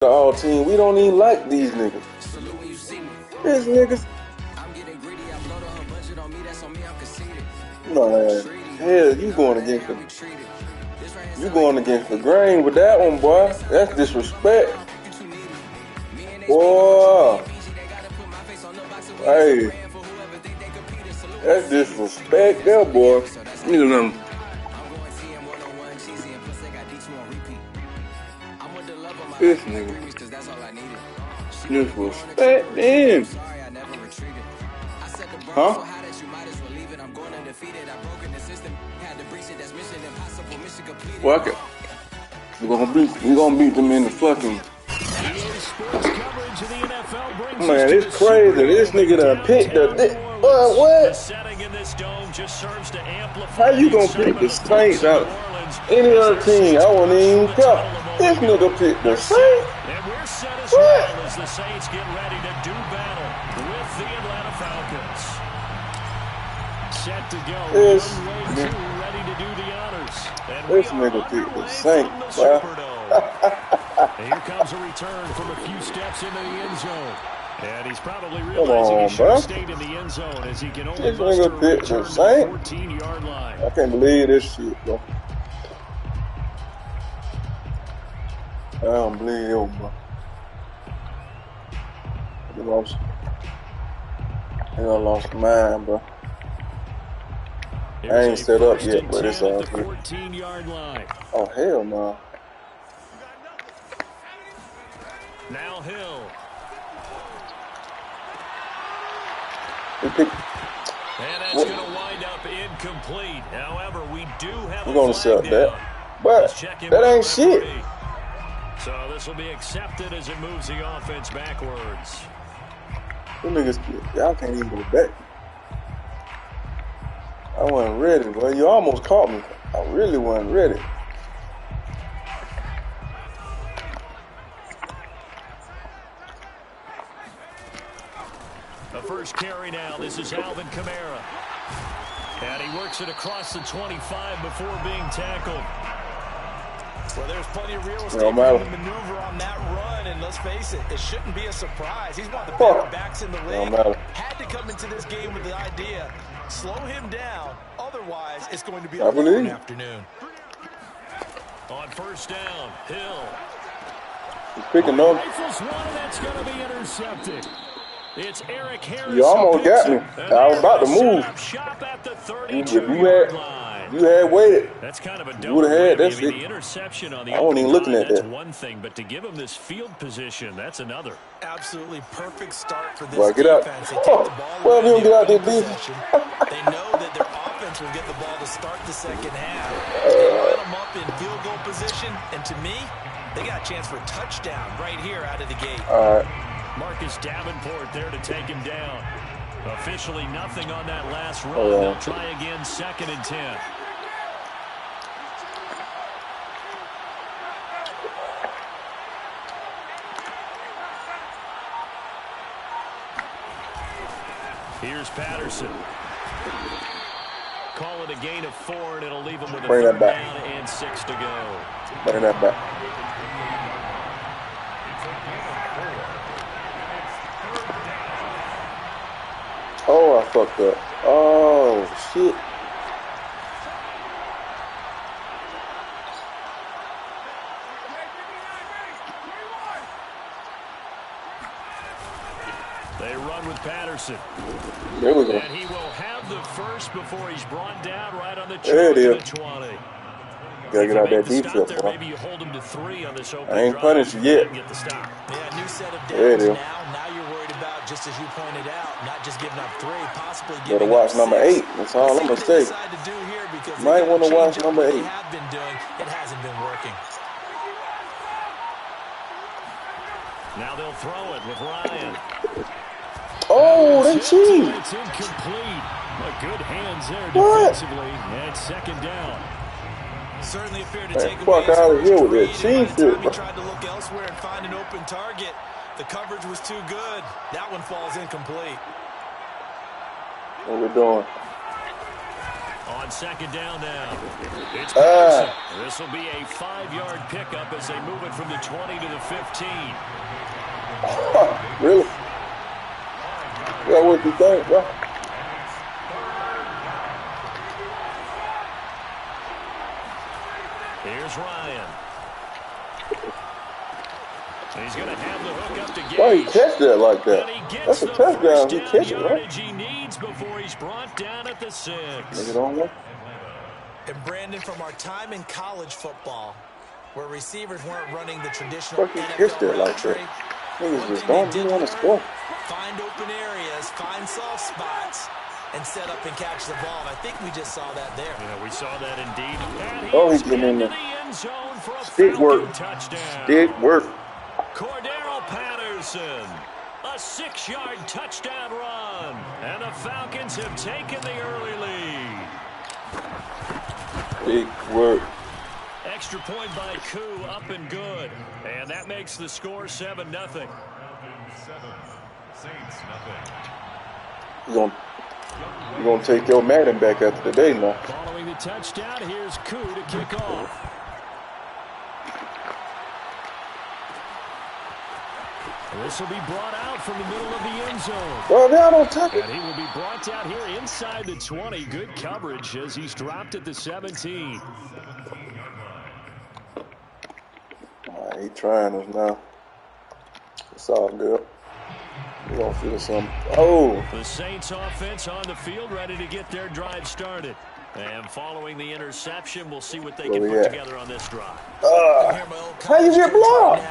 the all team. We don't even like these niggas. These niggas. Man, hell, you going against the grain with that one, boy. That's disrespect. Boy. Hey. That's disrespect there, boy. You know. This nigga. Disrespect him. Huh? Fuck it. We gonna beat them in the fucking. Man, it's crazy. This nigga done picked the. What? How you gonna pick the Saints out? Any other team, I wouldn't even care. This nigga picked the Saints. What? As the Saints get ready to do battle with the Atlanta Falcons. Set to go. Ready to do the honors. This nigga picked the Saints. Here comes a return from a few steps into the end zone. And he's probably realizing he should have stayed in the end zone as he can only muster a return to the 14-yard line. I can't believe this shit, bro. I don't believe him, bro. He lost mine, bro. I ain't set up yet, but it's all good. 14-yard line. Oh, hell no. Now Hill. And that's going to wind up incomplete. However, we do have we're going to set that. But that ain't shit. So this will be accepted as it moves the offense backwards. You niggas, y'all can't even go back. I wasn't ready. Well, you almost caught me. I really wasn't ready. The first carry now. This is Alvin Kamara. And he works it across the 25 before being tackled. Well, there's plenty of real estate to maneuver on that run, and let's face it, it shouldn't be a surprise. He's one of the better backs in the league. Had to come into this game with the idea, slow him down, otherwise it's going to be a long afternoon. On first down, Hill. He's picking up. That's going to be intercepted. It's Eric Harris. You almost got me. I was about to move. You had waited. That's kind of a you would have had that shit. Interception on the I wasn't even looking at that. That's one thing, but to give him this field position, that's another. Absolutely perfect start for this get out. defense. They take the ball well, you don't get out there, They know that their offense will get the ball to start the second half. They line them up in field goal position, and to me, they got a chance for a touchdown right here out of the gate. All right. Marcus Davenport there to take him down. Officially nothing on that last run. They'll try again, 2nd and 10. Here's Patterson. Call it a gain of 4, and it'll leave him with a third down and 6 to go. Bring that back. Oh, I fucked up. Oh, shit. They run with Patterson. There we go. And he will have the first before he's brought down right on the 20. Gotta get out that defense, bro. Maybe you hold him to 3 on this opening I ain't punished yet. Get the stop. Yeah, new set of downs now you're worried about, just as you pointed out, not just giving up 3, possibly giving up 6. Gotta watch number 8. That's all I'm gonna say. Might want to watch number 8. Have been doing, it hasn't been working. Now they'll throw it with Ryan. Oh, they cheated. It's incomplete. Good hands there defensively. And 2nd down. Certainly appeared to take fuck out of here with that cheese. He tried to look elsewhere and find an open target. The coverage was too good. That one falls incomplete. What we doing? On second down now, it's Patterson. This will be a 5-yard pickup as they move it from the 20 to the 15. Really? Yeah, what you think, bro? Here's Ryan. He's going to have the hook up to Gage. Why he catch that like that? That's a touchdown. He catch it, right? He needs before he's brought down at the 6. Make it on there. And Brandon, from our time in college football, where receivers weren't running the traditional NFL route tree, niggas just don't do on the score. Find open areas, find soft spots, and set up and catch the ball. I think we just saw that there. Yeah, we saw that indeed. Oh, he's getting in there. Stick work. Stick work. Cordero Patterson, a 6-yard touchdown run, and the Falcons have taken the early lead. Big work. Extra point by Koo, up and good, and that makes the score 7-0. You're gonna take your Madden back after the day now. Following the touchdown, here's Koo to kick off. This will be brought out from the middle of the end zone. Well, now don't touch it. And he will be brought out here inside the 20. Good coverage as he's dropped at the 17. He trying us now. It's all good. We're going to feel something. Oh! The Saints offense on the field, ready to get their drive started. And following the interception, we'll see what they can put together on this drive. How you get blocked?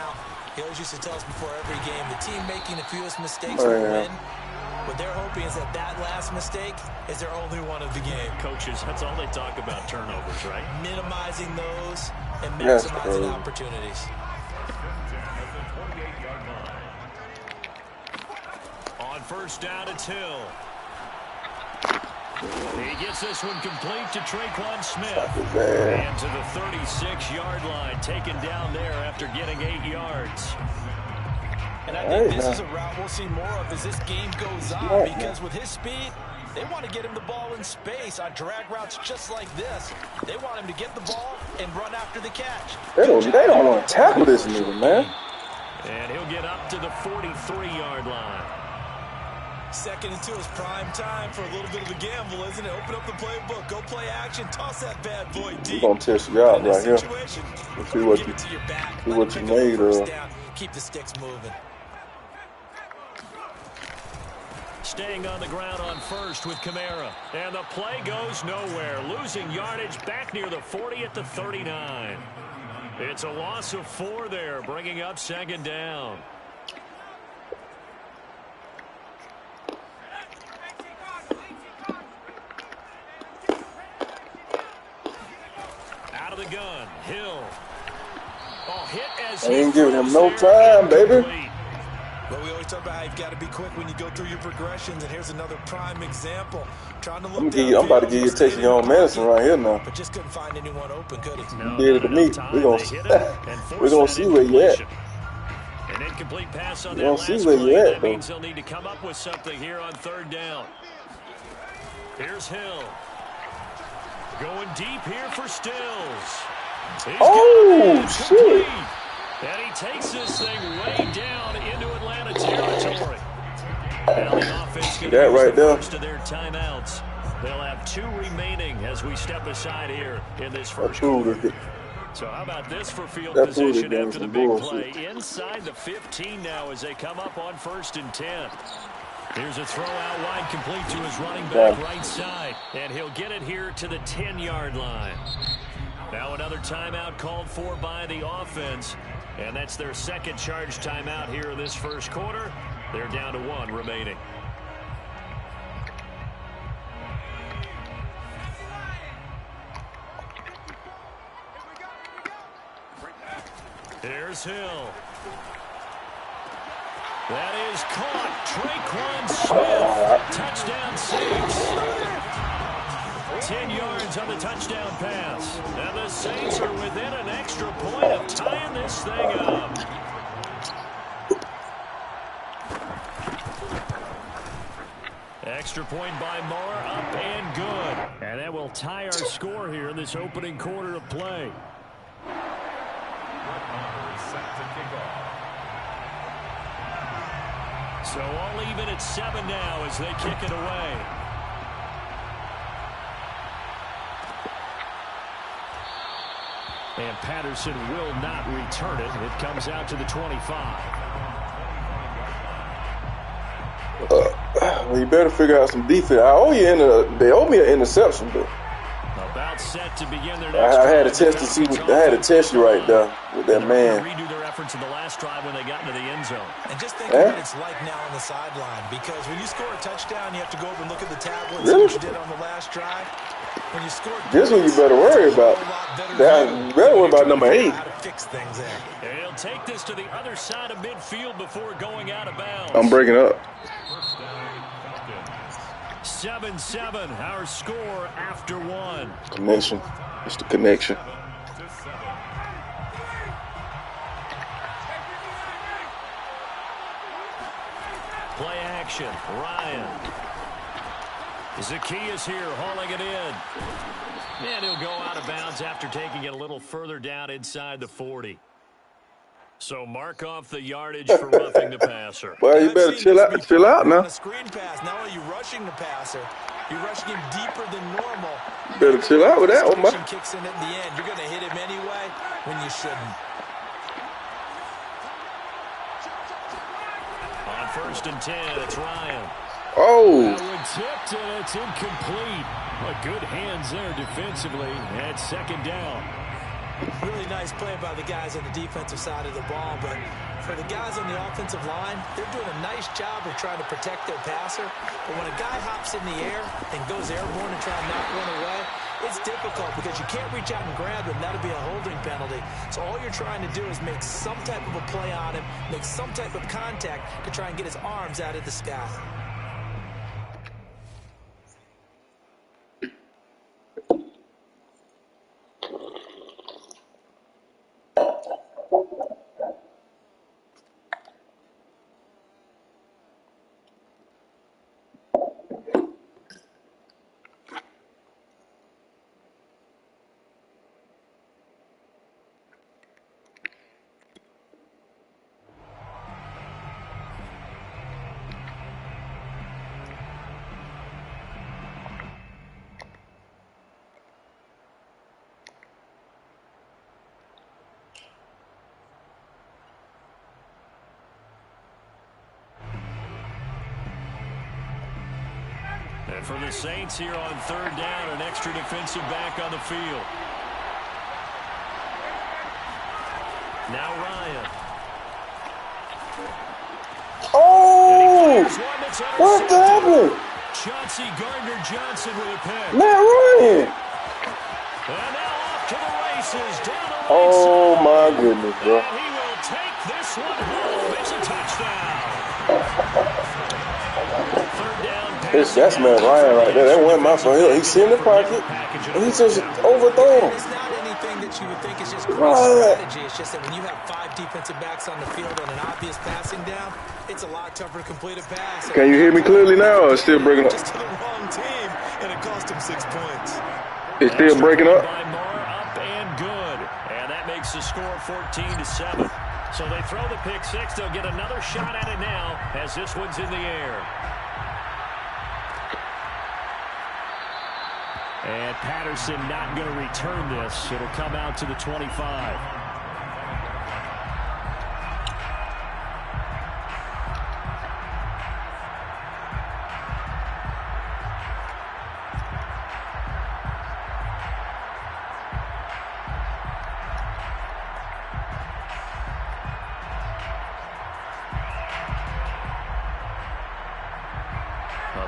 He always used to tell us before every game, the team making the fewest mistakes will win. What they're hoping is that last mistake is their only one of the game. Coaches, that's all they talk about, turnovers, right? Minimizing those and maximizing opportunities. On first down, it's Hill. He gets this one complete to Traquan Smith. And to the 36-yard line, taken down there after getting 8 yards. And I think this is a route we'll see more of as this game goes on, because with his speed, they want to get him the ball in space on drag routes just like this. They want him to get the ball and run after the catch. They don't want to tackle this nigga, man. And he'll get up to the 43-yard line. 2nd and 2 is prime time for a little bit of a gamble, isn't it? Open up the playbook, go play action, toss that bad boy deep. We're going to test you out right here. We'll see what you made of. Keep the sticks moving. Staying on the ground on first with Kamara. And the play goes nowhere. Losing yardage back near the 40 at the 39. It's a loss of 4 there, bringing up 2nd down. Out of the gun, Hill. Oh, hit as I ain't giving him no time, baby. Well, we always talk about how you've got to be quick when you go through your progressions, and here's another prime example. Trying to look I'm about to give you a taste of your own medicine right here now. But just couldn't find anyone open, could he? You did it to me. We're gonna see where you at. An incomplete pass on that last play. That means they'll need to come up with something here on 3rd down. Here's Hill. Going deep here for Stills. Oh, shit. And he takes this thing way down into Atlanta territory. Now the offense See that right there? First of their timeouts. They'll have 2 remaining as we step aside here in this first quarter. So how about this for field position after the big play? Inside the 15 now as they come up on 1st and 10. Here's a throw out wide complete to his running back right side. And he'll get it here to the 10-yard line. Now another timeout called for by the offense. And that's their 2nd charge timeout here in this first quarter. They're down to 1 remaining. Here's Hill. That is caught. Traquan Smith. Touchdown Saints. 10 yards on the touchdown pass. And the Saints are within an extra point of tying this thing up. Extra point by Moore, up and good. And that will tie our score here in this opening quarter of play. So all even at 7 now as they kick it away. And Patterson will not return it. It comes out to the 25. Well, you better figure out some defense. They owe me an interception, though. About set to begin their next I had a test to see. I had to test you right there with that man. Redo their efforts in the last drive when they got into the end zone. And just think of what it's like now on the sideline, because when you score a touchdown, you have to go over and look at the tablet and see what you did on the last drive. When you score, this one you better worry about. You better worry about number 8. How to fix things there. And he'll take this to the other side of midfield before going out of bounds. I'm breaking up. 7-7, our score after 1. Connection. It's the connection. Play action. Ryan. Zacchaeus here hauling it in. And he'll go out of bounds after taking it a little further down inside the 40. So mark off the yardage for roughing the passer. Well, you better chill out now. On a screen pass, not only are you rushing the passer, you're rushing him deeper than normal. You better chill out with that one, man. Kicks in at the end. You're going to hit him anyway when you shouldn't. On 1st and 10, it's Ryan. Oh. That one tipped and it's incomplete. But good hands there defensively at 2nd down. Really nice play by the guys on the defensive side of the ball, but for the guys on the offensive line, they're doing a nice job of trying to protect their passer. But when a guy hops in the air and goes airborne and try to knock one away, it's difficult because you can't reach out and grab him. That'll be a holding penalty. So all you're trying to do is make some type of a play on him, make some type of contact to try and get his arms out of the sky. And for the Saints here on 3rd down, an extra defensive back on the field. Now Ryan. Oh! What's happening? Chauncey Gardner-Johnson with a pick. Matt Ryan. And now off to the races. Down the right Oh, side. my goodness, bro. And he will take this one home. It's a touchdown. 3rd down. That's Matt Ryan right there. That wasn't my fault. He's in the pocket, and he just overthrown. It's not anything that you would think is just great strategy. It's just that when you have 5 defensive backs on the field on an obvious passing down, it's a lot tougher to complete a pass. Can you hear me clearly now, or it's still breaking up? Just to the wrong team, and it cost him 6 points. It's still breaking up? By Moore, up and good. And that makes the score 14-7. So they throw the pick 6. They'll get another shot at it now as this one's in the air. And Patterson not going to return this. It'll come out to the 25.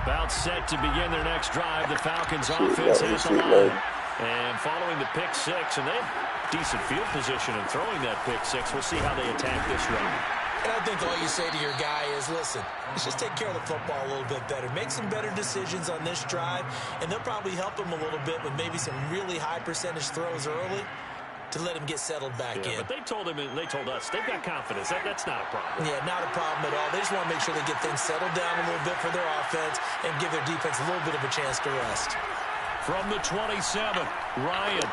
About set to begin their next drive. The Falcons offense at the line. And following the pick 6, and they have decent field position in throwing that pick 6. We'll see how they attack this run. And I think all you say to your guy is, listen, let's just take care of the football a little bit better. Make some better decisions on this drive, and they'll probably help him a little bit with maybe some really high percentage throws early. to let him get settled back in. But they told us they've got confidence. That's not a problem. Yeah, not a problem at all. They just want to make sure they get things settled down a little bit for their offense and give their defense a little bit of a chance to rest. From the 27, Ryan.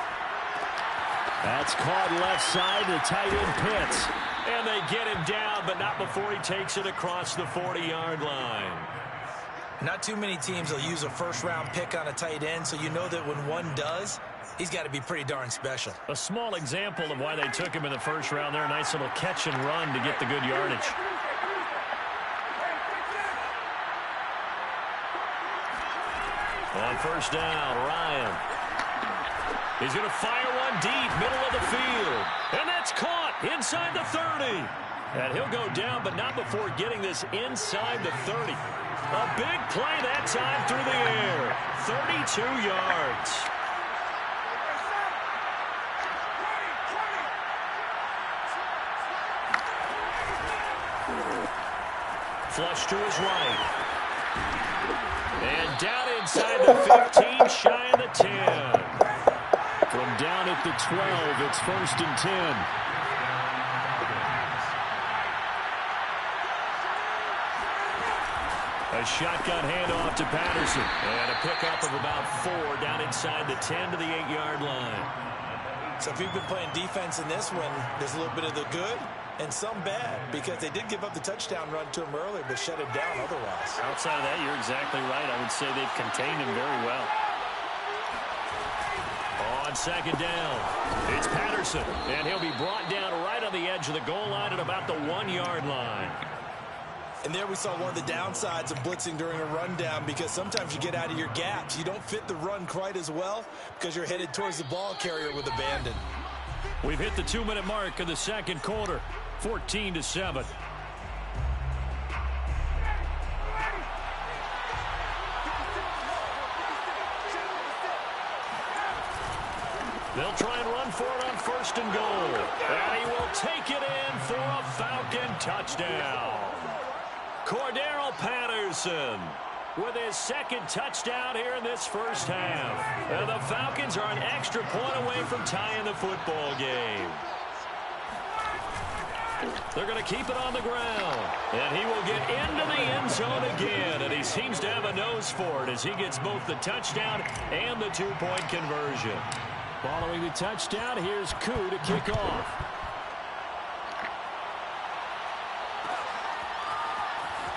That's caught left side to tight end Pitts. And they get him down, but not before he takes it across the 40-yard line. Not too many teams will use a first-round pick on a tight end, so you know that when one does, he's got to be pretty darn special. A small example of why they took him in the first round there. A nice little catch and run to get the good yardage. On first down, Ryan. He's going to fire one deep, middle of the field. And that's caught inside the 30. And he'll go down, but not before getting this inside the 30. A big play that time through the air. 32 yards. Flush to his right. And down inside the 15, shy of the 10. From down at the 12, it's 1st and 10. A shotgun handoff to Patterson. And a pickup of about 4 down inside the 10 to the 8-yard line. So if you've been playing defense in this one, there's a little bit of the good and some bad, because they did give up the touchdown run to him earlier, but shut it down otherwise. Outside of that, you're exactly right. I would say they've contained him very well. On second down, it's Patterson, and he'll be brought down right on the edge of the goal line at about the 1-yard line. And there we saw one of the downsides of blitzing during a rundown, because sometimes you get out of your gaps. You don't fit the run quite as well because you're headed towards the ball carrier with abandon. We've hit the 2-minute mark of the second quarter, 14-7. They'll try and run for it on 1st and goal. And he will take it in for a Falcon touchdown. Cordero Patterson with his 2nd touchdown here in this first half. And the Falcons are an extra point away from tying the football game. They're going to keep it on the ground. And he will get into the end zone again. And he seems to have a nose for it as he gets both the touchdown and the 2-point conversion. Following the touchdown, here's Koo to kick off.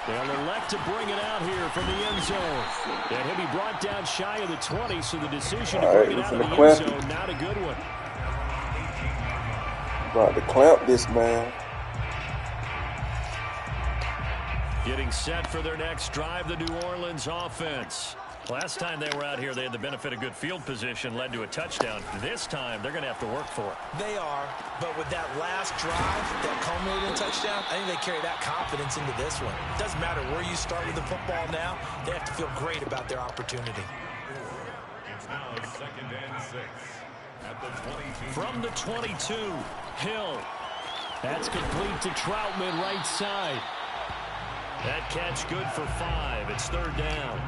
They'll elect to bring it out here from the end zone. And he'll be brought down shy of the 20, so the decision to bring it out of the end zone, not a good one. About to clamp this man. Getting set for their next drive, the New Orleans offense. Last time they were out here, they had the benefit of good field position, led to a touchdown. This time, they're going to have to work for it. They are, but with that last drive, that culminating touchdown, I think they carry that confidence into this one. It doesn't matter where you start with the football now. They have to feel great about their opportunity. It's now 2nd and 6 at the 22. From the 22, Hill. That's complete to Troutman, right side. That catch good for 5. It's 3rd down.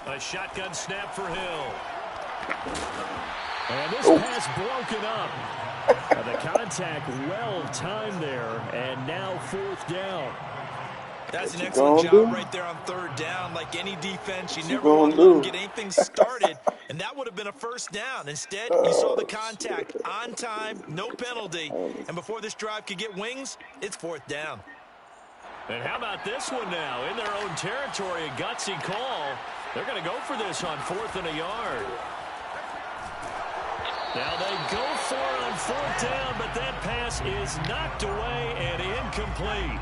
A shotgun snap for Hill. And this pass broken up. The contact well timed there, and now 4th down. That's an excellent job right there on 3rd down. Like any defense, you never want to let them get anything started, and that would have been a 1st down. Instead, you saw the contact on time, no penalty, and before this drive could get wings, it's 4th down. And how about this one now? In their own territory, a gutsy call. They're going to go for this on 4th and a yard. Now they go for it on 4th down, but that pass is knocked away and incomplete.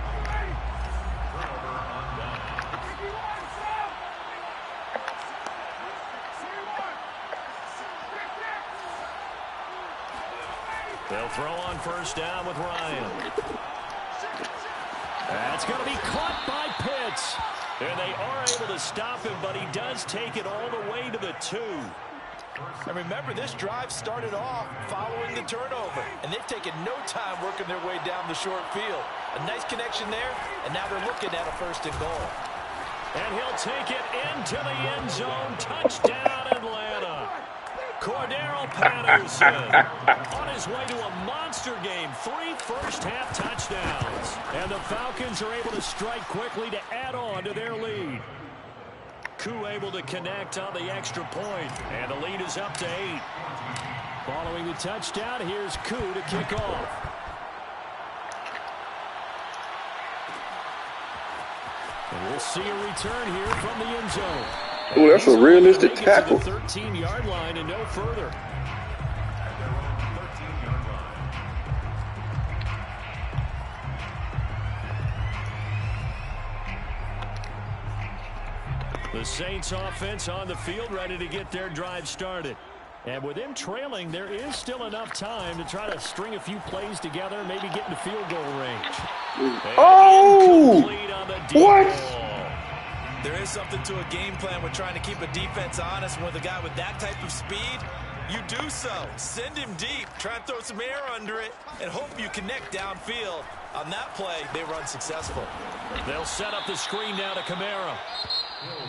They'll throw on 1st down with Ryan. That's going to be caught by Pitts. And they are able to stop him, but he does take it all the way to the 2. And remember, this drive started off following the turnover, and they've taken no time working their way down the short field. A nice connection there, and now they're looking at a 1st and goal. And he'll take it into the end zone. Touchdown, Atlanta. Cordero Patterson on his way to a monster game. 3 first-half touchdowns. And the Falcons are able to strike quickly to add on to their lead. Koo able to connect on the extra point. And the lead is up to 8. Following the touchdown, here's Koo to kick off. And we'll see a return here from the end zone. Oh, that's a realistic tackle. 13-yard line and no further. The Saints offense on the field ready to get their drive started. And with them trailing, there is still enough time to try to string a few plays together and maybe get into field goal range. Oh! What? There is something to a game plan with trying to keep a defense honest. With a guy with that type of speed, you do so. Send him deep, try and throw some air under it, and hope you connect downfield. On that play, they run successful. They'll set up the screen now to Kamara.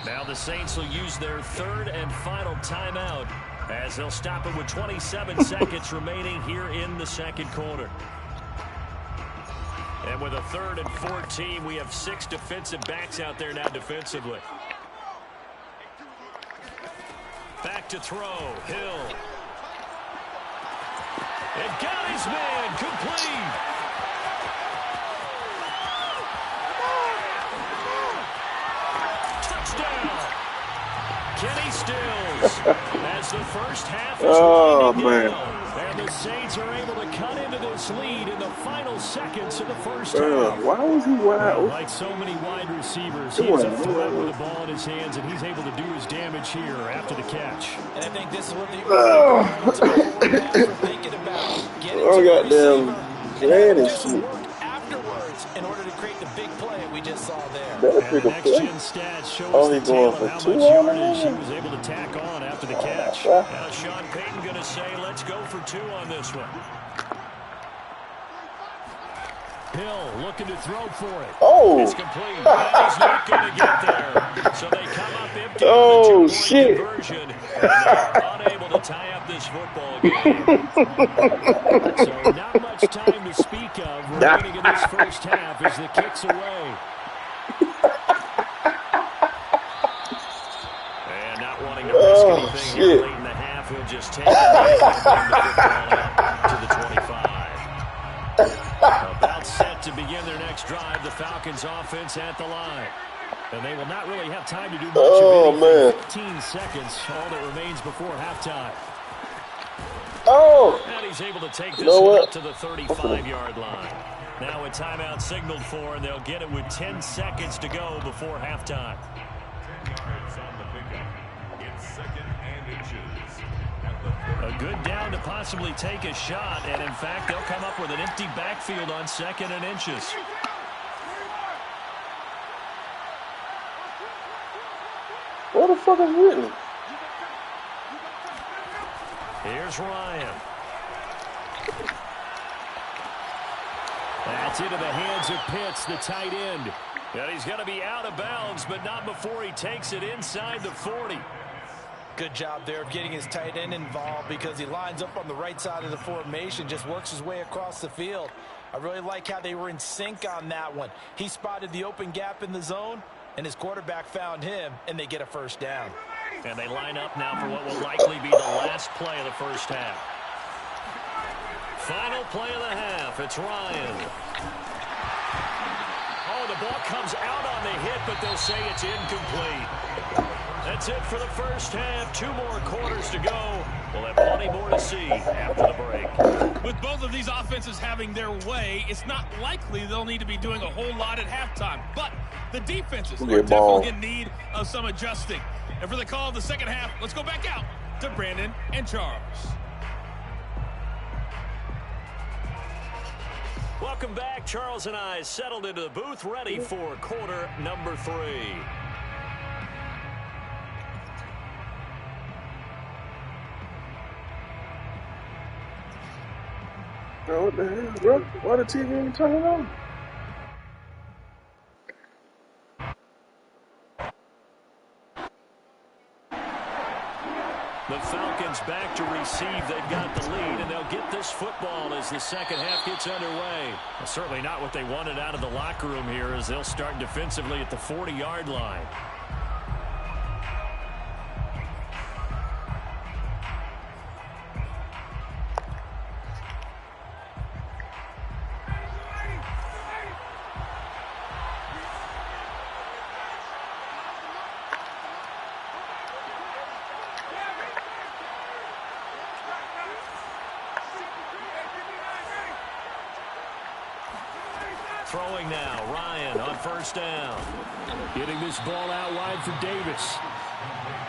Now the Saints will use their third and final timeout as they'll stop it with 27 seconds remaining here in the second quarter. And with a 3rd and 14, we have 6 defensive backs out there now defensively. Back to throw. Hill. And got his man. Complete. Touchdown. Kenny Stills as the first half is winding down. And the Saints are able to cut into this lead in the final seconds of the first half. Why was he wide? Like so many wide receivers, he's a threat with the ball in his hands, and he's able to do his damage here after the catch. And I think this is what the thinking about. Oh, goddamn. Man is shit. Afterwards, in order to create the big play we just saw there. And the next-gen stats show us the tale of how much yardage he was able to tack on after the catch. Now Sean Payton going to say, let's go for 2 on this one. Hill looking to throw for it. Oh! It's complete. And he's not going to get there. So they come up empty Oh, on the 2-point shit. conversion. They're unable to tie up this football game. So not much time to speak of remaining in this first half as the kick's away. And not wanting to risk anything here late in the half, he'll just take it and bring the football out to the 25. About set to begin their next drive, the Falcons offense at the line. And they will not really have time to do much of anything. 15 seconds, all that remains before halftime. Oh! And he's able to take this one up to the 35-yard line. Now a timeout signaled for, and they'll get it with 10 seconds to go before halftime. 10 yards on the pickup. It's 2nd and inches. A good down to possibly take a shot, and in fact, they'll come up with an empty backfield on 2nd and inches. What the fuck is Whitney? Here's Ryan. That's into the hands of Pitts, the tight end. And he's going to be out of bounds, but not before he takes it inside the 40. Good job there of getting his tight end involved because he lines up on the right side of the formation, just works his way across the field. I really like how they were in sync on that one. He spotted the open gap in the zone, and his quarterback found him, and they get a first down. And they line up now for what will likely be the last play of the first half. Final play of the half. It's Ryan. Oh, the ball comes out on the hit, but they'll say it's incomplete. That's it for the first half. 2 more quarters to go. We'll have plenty more to see after the break. With both of these offenses having their way, it's not likely they'll need to be doing a whole lot at halftime. But the defenses are definitely in need of some adjusting. And for the call of the second half, let's go back out to Brandon and Charles. Welcome back. Charles and I settled into the booth, ready for quarter number 3. Bro, what the hell, bro? Why the TV ain't turning on? The Falcons comes back to receive. They've got the lead, and they'll get this football as the second half gets underway. Well, certainly not what they wanted out of the locker room here, as they'll start defensively at the 40-yard line. Throwing now, Ryan on first down. Getting this ball out wide for Davis.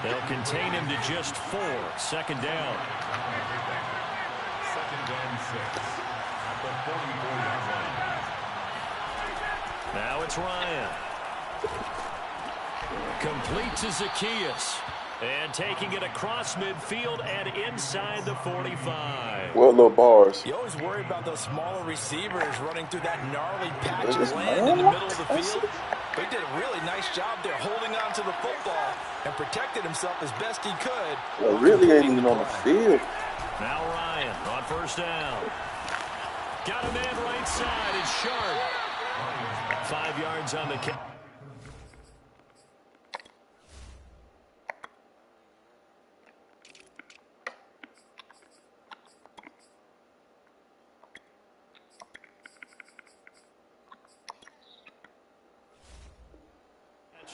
They'll contain him to just 4. Second down. Second and 6 at the 44-yard line. Now it's Ryan. Complete to Zacchaeus. And taking it across midfield and inside the 45. What little bars? You always worry about those smaller receivers running through that gnarly patch of land in the middle of the field. But he did a really nice job there holding on to the football and protected himself as best he could. Well, really ain't even on the field. Now Ryan on first down. Got a man right side. It's Sharp. 5 yards on the kick.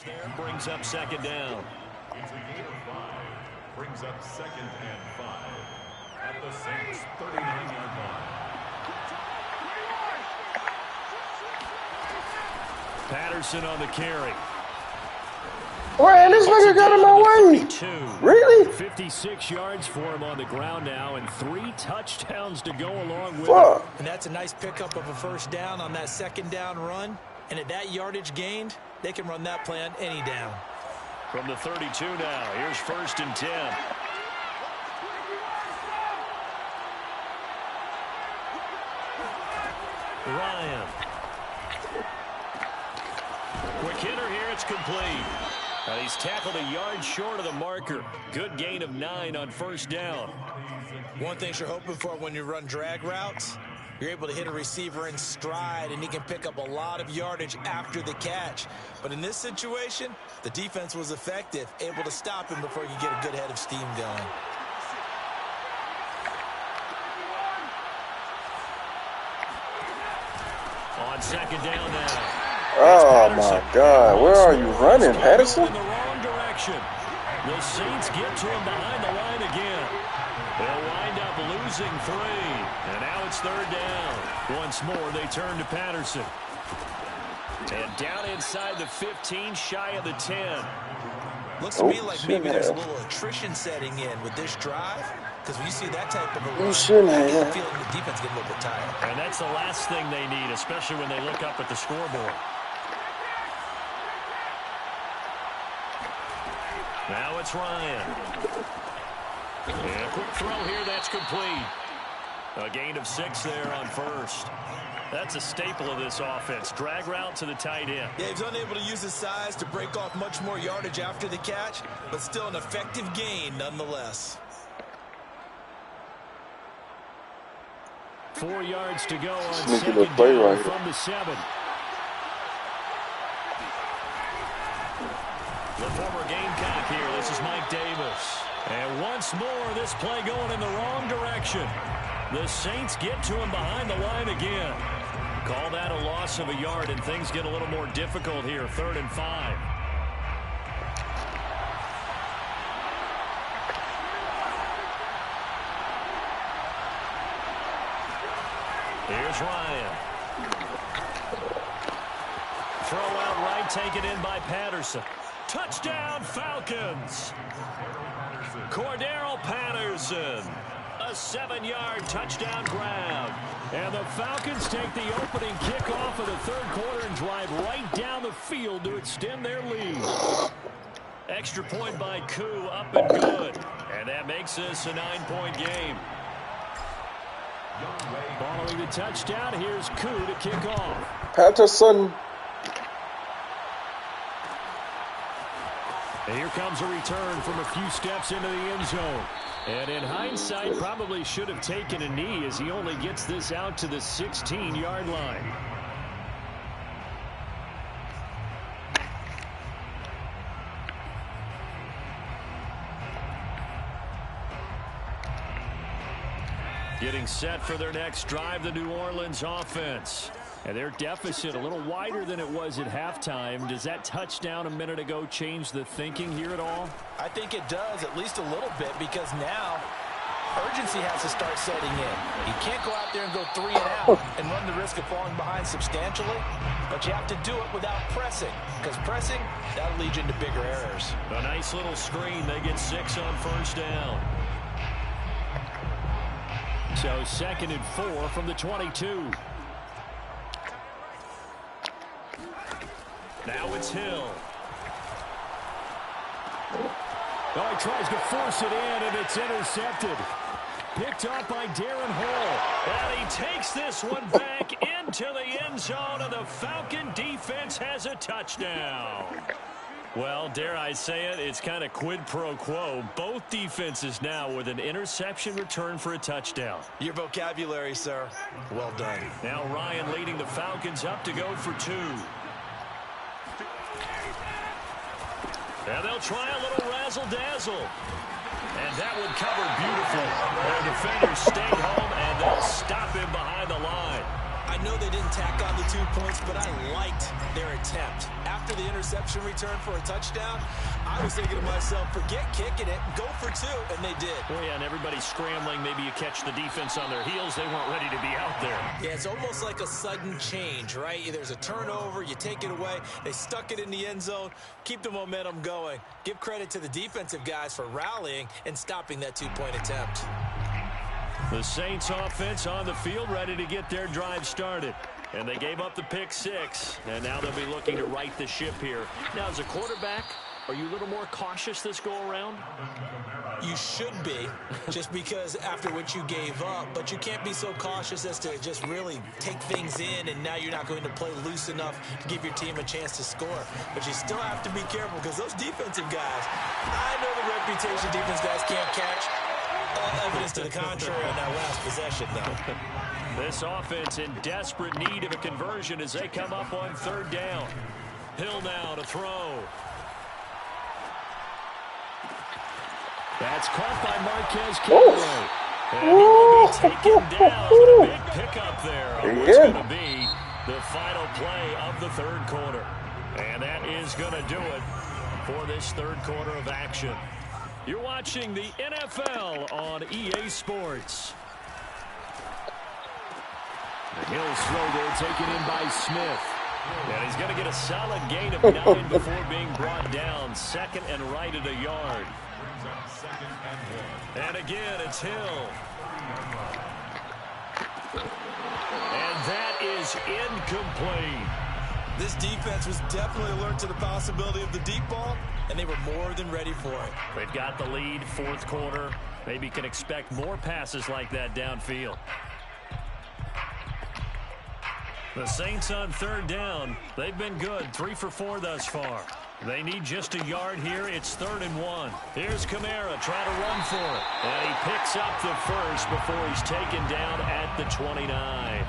There brings up second down. It's a gain of 5. Brings up second and 5 at the Saints' 39-yard line. Patterson on the carry. Man, this nigga got in my way. Really? 56 yards for him on the ground now, and 3 touchdowns to go along with it. And that's a nice pickup of a first down on that second down run. And at that yardage gained, they can run that play on any down. From the 32 now, here's first and 10. Ryan. Quick hitter here, it's complete. He's tackled a yard short of the marker. Good gain of 9 on first down. One thing you're hoping for when you run drag routes, you're able to hit a receiver in stride, and he can pick up a lot of yardage after the catch. But in this situation, the defense was effective, able to stop him before you get a good head of steam going. On second down now. Oh, my God. Where are you running, Patterson? In the wrong direction. The Saints get to him behind the line again. They'll wind up losing 3. And now it's third down. Once more, they turn to Patterson. And down inside the 15, shy of the 10. Looks to me like maybe there's a little attrition setting in with this drive. Because when you see that type of a run, I get the feeling the defense get a little bit tired. And that's the last thing they need, especially when they look up at the scoreboard. Now it's Ryan. And a quick throw here, that's complete. A gain of 6 there on first. That's a staple of this offense. Drag route to the tight end. Yeah, he's unable to use his size to break off much more yardage after the catch, but still an effective gain nonetheless. 4 yards to go on second down from the 7. The former Gamecock here. This is Mike Davis. And once more, this play going in the wrong direction. The Saints get to him behind the line again. Call that a loss of a yard, and things get a little more difficult here. 3rd and 5. Here's Ryan. Throw out right, taken in by Patterson. Touchdown, Falcons. Cordero Patterson. A 7-yard touchdown grab. And the Falcons take the opening kickoff of the third quarter and drive right down the field to extend their lead. Extra point by Koo, up and good. And that makes this a 9-point game. Following the touchdown, here's Koo to kick off. Patterson. And here comes a return from a few steps into the end zone. And in hindsight, probably should have taken a knee as he only gets this out to the 16-yard line. Getting set for their next drive, the New Orleans offense. And their deficit a little wider than it was at halftime. Does that touchdown a minute ago change the thinking here at all? I think it does, at least a little bit, because now urgency has to start setting in. You can't go out there and go 3 and out and run the risk of falling behind substantially, but you have to do it without pressing, because pressing, that'll lead you into bigger errors. A nice little screen. They get 6 on first down. So 2nd and 4 from the 22. Now it's Hill. Oh, he tries to force it in, and it's intercepted. Picked up by Darren Hall. And he takes this one back into the end zone, and the Falcon defense has a touchdown. Well, dare I say it, it's kind of quid pro quo. Both defenses now with an interception return for a touchdown. Your vocabulary, sir. Well done. Now Ryan leading the Falcons up to go for 2. And they'll try a little razzle-dazzle. And that would cover beautifully. Their defenders stayed home, and they'll stop him behind the line. I know they didn't tack on the 2 points, but I liked their attempt. After the interception return for a touchdown, I was thinking to myself, forget kicking it, go for 2, and they did. Oh, yeah, and everybody's scrambling. Maybe you catch the defense on their heels. They weren't ready to be out there. Yeah, it's almost like a sudden change, right? There's a turnover, you take it away. They stuck it in the end zone. Keep the momentum going. Give credit to the defensive guys for rallying and stopping that 2-point attempt. The Saints offense on the field, ready to get their drive started. And they gave up the pick 6, and now they'll be looking to right the ship here. Now, as a quarterback, are you a little more cautious this go-around? You should be, just because after what you gave up, but you can't be so cautious as to just really take things in, and now you're not going to play loose enough to give your team a chance to score. But you still have to be careful, because those defensive guys, I know the reputation defense guys can't catch. All evidence to the contrary on that last possession, though. This offense in desperate need of a conversion as they come up on 3rd down. Hill now to throw. That's caught by Marquez Callaway. And he will be taken down. A big pickup there on what's going to be the final play of the 3rd quarter. And that is going to do it for this 3rd quarter of action. You're watching the NFL on EA Sports. The Hill's throw there taken in by Smith. And he's going to get a solid gain of 9 before being brought down. 2nd and right at a yard. And again, it's Hill. And that is incomplete. This defense was definitely alert to the possibility of the deep ball, and they were more than ready for it. They've got the lead, 4th quarter. Maybe can expect more passes like that downfield. The Saints on 3rd down. They've been good, 3 for 4 thus far. They need just a yard here. It's 3rd and 1. Here's Kamara trying to run for it. And he picks up the first before he's taken down at the 29.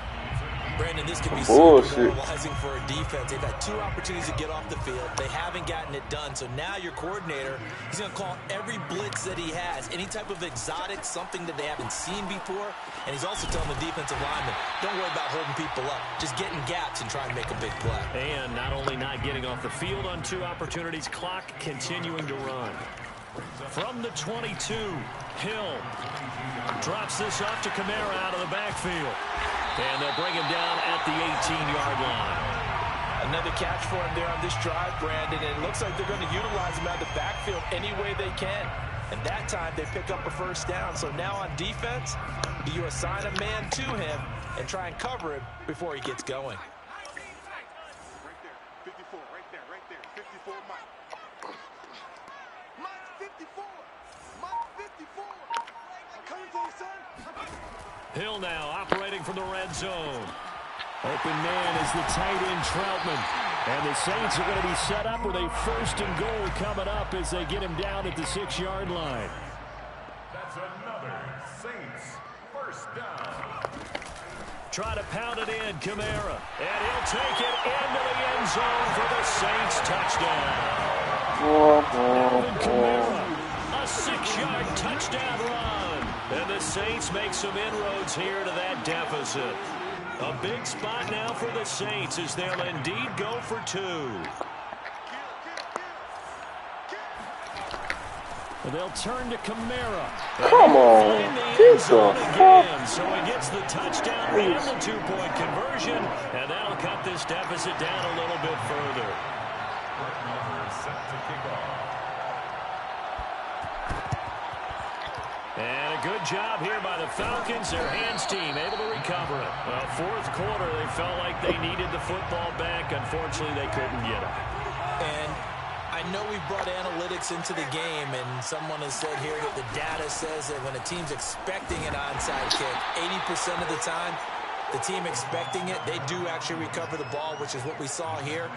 Brandon, this could be so demoralizing for a defense. They've had 2 opportunities to get off the field. They haven't gotten it done. So now your coordinator, he's going to call every blitz that he has, any type of exotic, something that they haven't seen before. And he's also telling the defensive lineman, don't worry about holding people up. Just get in gaps and try and make a big play. And not only not getting off the field on 2 opportunities, clock continuing to run. From the 22, Hill drops this off to Kamara out of the backfield. And they'll bring him down at the 18-yard line. Another catch for him there on this drive, Brandon. And it looks like they're going to utilize him out of the backfield any way they can. And that time they pick up a first down. So now on defense, do you assign a man to him and try and cover him before he gets going? Right there, 54, right there, 54, Mike. Mike 54, Mike 54. Coming for you, son. Hill now operating from the red zone. Open man is the tight end Troutman. And the Saints are going to be set up with a 1st and goal coming up as they get him down at the 6-yard line. That's another Saints 1st down. Trying to pound it in, Kamara. And he'll take it into the end zone for the Saints touchdown. Alvin Kamara, a 6-yard touchdown run. And the Saints make some inroads here to that deficit. A big spot now for the Saints as they'll indeed go for 2. They'll turn to Kamara. Come on. Get the fuck. So he gets the touchdown and the 2-point conversion, and that'll cut this deficit down a little bit further. Set to kick off. And a good job here by the Falcons. Their hands team able to recover it. Well, 4th quarter, they felt like they needed the football back. Unfortunately, they couldn't get it. And I know we brought analytics into the game, and someone has said here that the data says that when a team's expecting an onside kick, 80% of the time, the team expecting it, they do actually recover the ball, which is what we saw here.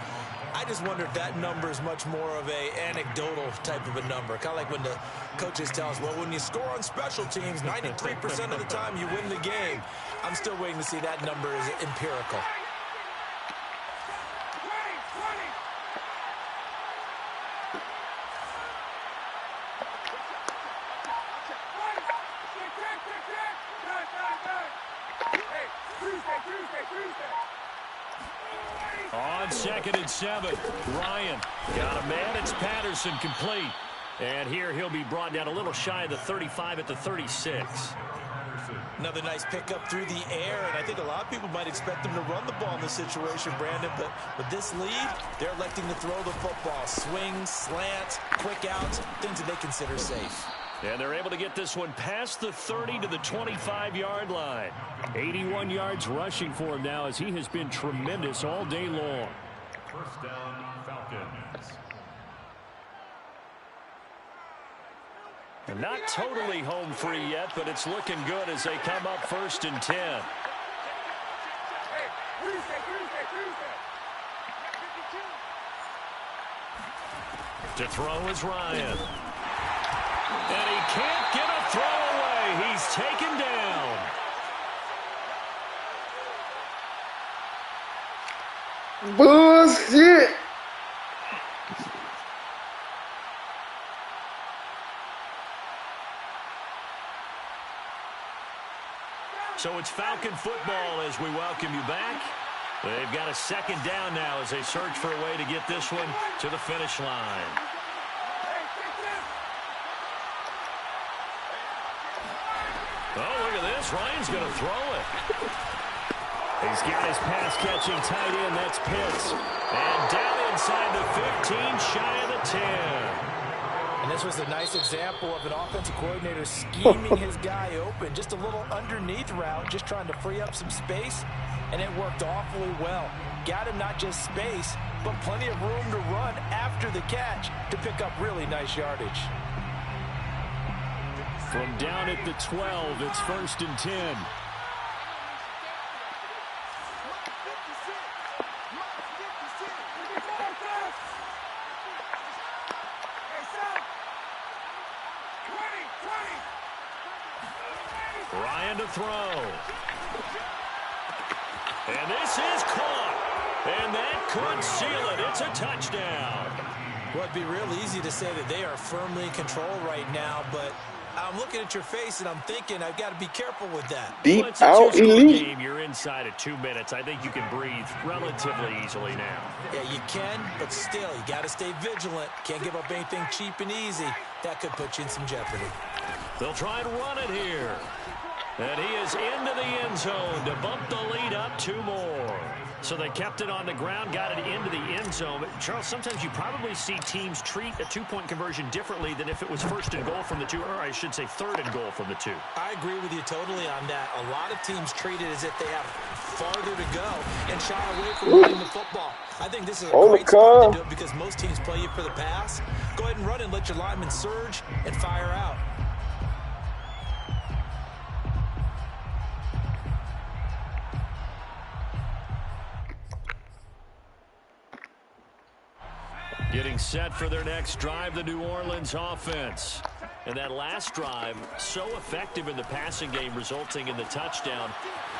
I just wonder if that number is much more of a anecdotal type of a number. Kind of like when the coaches tell us, well, when you score on special teams, 93% of the time you win the game. I'm still waiting to see that number is empirical. On 2nd and 7, Ryan got a man. It's Patterson complete. And here he'll be brought down a little shy of the 35 at the 36. Another nice pickup through the air, and I think a lot of people might expect them to run the ball in this situation, Brandon, but with this lead, they're electing to throw the football. Swings, slants, quick outs, things that they consider safe. And they're able to get this one past the 30 to the 25-yard line. 81 yards rushing for him now as he has been tremendous all day long. 1st down, Falcons. And not totally home free yet, but it's looking good as they come up 1st and 10. To throw is Ryan. And he can't get a throw away. He's taken down. Bullshit. So it's Falcon football as we welcome you back. They've got a 2nd down now as they search for a way to get this one to the finish line. Oh, look at this. Ryan's going to throw it. He's got his pass-catching tight end. That's Pitts. And down inside the 15, shy of the 10. And this was a nice example of an offensive coordinator scheming his guy open. Just a little underneath route, just trying to free up some space. And it worked awfully well. Got him not just space, but plenty of room to run after the catch to pick up really nice yardage. From down at the 12, it's 1st and 10. Ryan to throw. And this is caught. And that could seal it. It's a touchdown. Well, it'd be real easy to say that they are firmly in control right now, but I'm looking at your face and I'm thinking I've got to be careful with that. Deep well, it's a out elite. Game. You're inside of 2 minutes. I think you can breathe relatively easily now. Yeah, you can, but still, you got to stay vigilant. Can't give up anything cheap and easy. That could put you in some jeopardy. They'll try and run it here. And he is into the end zone to bump the lead up 2 more. So they kept it on the ground, got it into the end zone. But Charles, sometimes you probably see teams treat a 2-point conversion differently than if it was 1st and goal from the 2, or I should say 3rd and goal from the 2. I agree with you totally on that. A lot of teams treat it as if they have farther to go and shy away from running the football. I think this is a great spot to do it because most teams play you for the pass. Go ahead and run and let your linemen surge and fire out. Getting set for their next drive, the New Orleans offense. And that last drive, so effective in the passing game, resulting in the touchdown.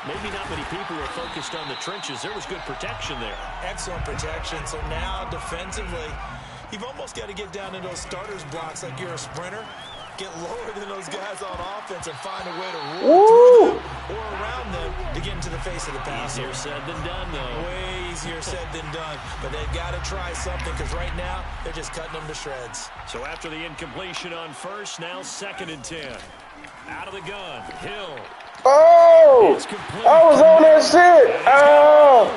Maybe not many people were focused on the trenches. There was good protection there. Excellent protection. So now, defensively, you've almost got to get down to those starters blocks like you're a sprinter. Get lower than those guys on offense and find a way to run through them or around them to get into the face of the passer. Easier said than done, though. Way easier said than done. But they've got to try something because right now they're just cutting them to shreds. So after the incompletion on first, now 2nd and 10. Out of the gun, Hill. Oh! I was on that shit. Oh!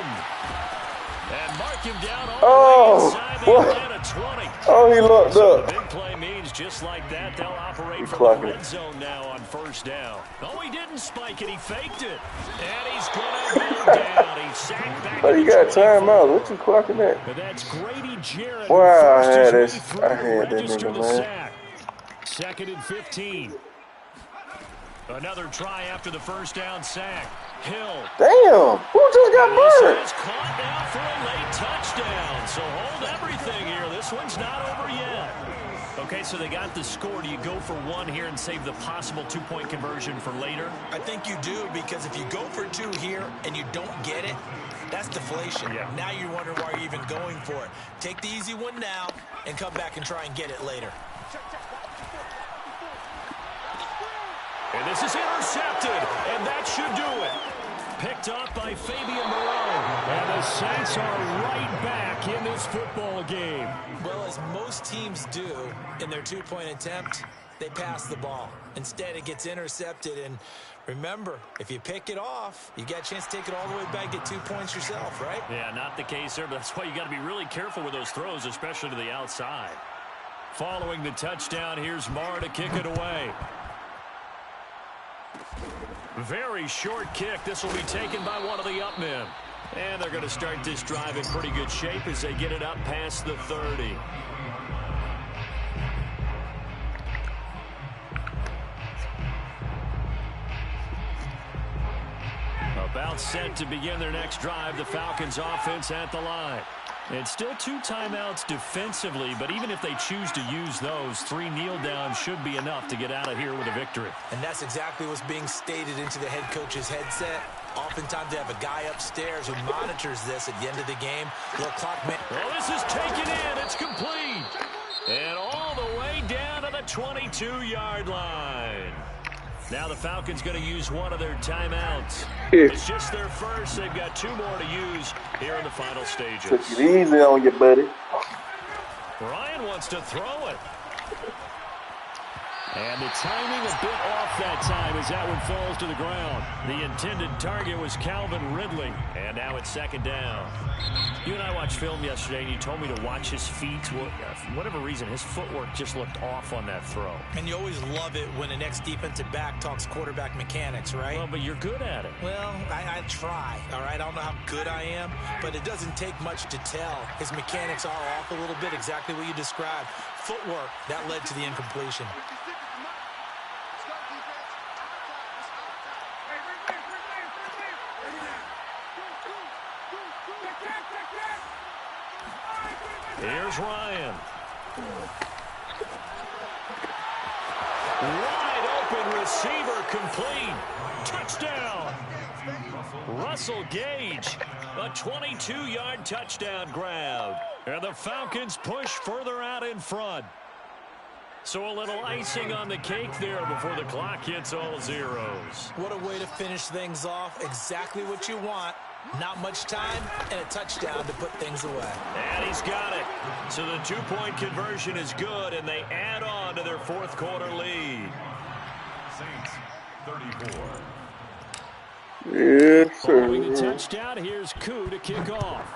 And mark him down all the way inside the Atlanta 20. Oh, he looked up. The big play means just like that, they'll operate from the red zone now on first down. Oh, he didn't spike it. He faked it. And he's going to go down. He's sacked back. But you got timeout. What you clocking at? But that's Grady Jarrett. Wow, I had that nigga, man. 2nd and 15. Another try after the first down sack. Hill. Damn, who just got burned? This is caught now for a late touchdown. So hold everything here. This one's not over yet. Okay, so they got the score. Do you go for one here and save the possible 2-point conversion for later? I think you do, because if you go for 2 here and you don't get it, that's deflation. Yeah. Now you're wondering why you're even going for it. Take the easy one now and come back and try and get it later. And this is intercepted, and that should do it. Picked off by Fabian Moreau. And the Saints are right back in this football game. Well, as most teams do in their 2-point attempt, they pass the ball. Instead, it gets intercepted. And remember, if you pick it off, you got a chance to take it all the way back, get 2 points yourself, right? Yeah, not the case there, but that's why you got to be really careful with those throws, especially to the outside. Following the touchdown, here's Marr to kick it away. Very short kick. This will be taken by one of the up men. And they're going to start this drive in pretty good shape as they get it up past the 30. About set to begin their next drive. The Falcons offense at the line. And still 2 timeouts defensively, but even if they choose to use those, 3 kneel downs should be enough to get out of here with a victory. And that's exactly what's being stated into the head coach's headset. Oftentimes they have a guy upstairs who monitors this at the end of the game. Little clock man. Well, this is taken in. It's complete. And all the way down to the 22-yard line. Now the Falcons going to use one of their timeouts. It's just their first. They've got 2 more to use here in the final stages. Took it easy on you, buddy. Ryan wants to throw it. And the timing a bit off that time as that one falls to the ground. The intended target was Calvin Ridley. And now it's 2nd down. You and I watched film yesterday, and you told me to watch his feet. For whatever reason, his footwork just looked off on that throw. And you always love it when the next defensive back talks quarterback mechanics, right? Well, but you're good at it. Well, I try, all right? I don't know how good I am, but it doesn't take much to tell. His mechanics are off a little bit, exactly what you described. Footwork, that led to the incompletion. Here's Ryan. Wide open receiver, complete. Touchdown. Russell Gage, a 22-yard touchdown grab. And the Falcons push further out in front. So a little icing on the cake there before the clock hits all zeros. What a way to finish things off. Exactly what you want. Not much time and a touchdown to put things away. And he's got it. So the 2-point conversion is good, and they add on to their 4th quarter lead. Saints 34. Yes, sir. Following the touchdown, here's Koo to kick off.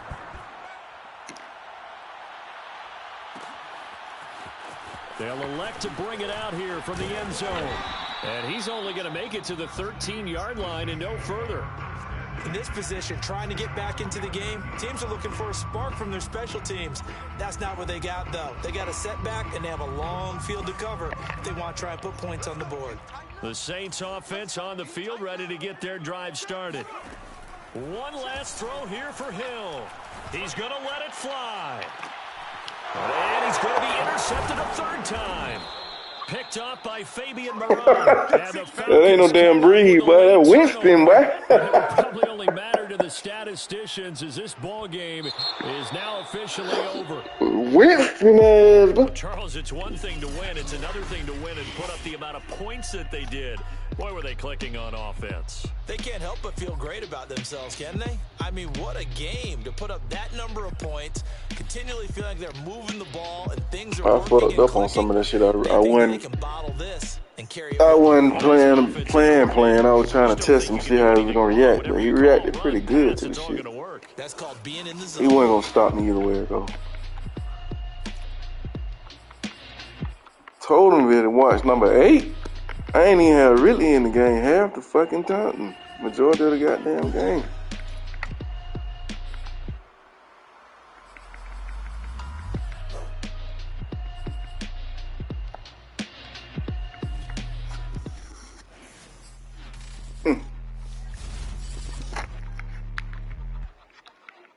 They'll elect to bring it out here from the end zone. And he's only going to make it to the 13-yard line and no further. In this position, trying to get back into the game, teams are looking for a spark from their special teams. That's not what they got, though. They got a setback, and they have a long field to cover if they want to try and put points on the board. The Saints offense on the field, ready to get their drive started. One last throw here for Hill. He's going to let it fly. And he's going to be intercepted a third time. Picked off by Fabian Moreau. That ain't no damn breed, boy. That Winston, boy. It will probably only matter to the statisticians as this ball game is now officially over. Winston, Charles, it's one thing to win. It's another thing to win and put up the amount of points that they did. Boy, were they clicking on offense. They can't help but feel great about themselves, can they? I mean, what a game to put up that number of points, continually feeling like they're moving the ball and things are working. I fucked up on some of that shit. I wasn't playing. I was trying to test him, see how he was going to react. But he reacted pretty good to the shit. That's called being in the zone. He wasn't going to stop me either way, though. Told him to watch number 8. I ain't even had really in the game half the fucking time. Majority of the goddamn game.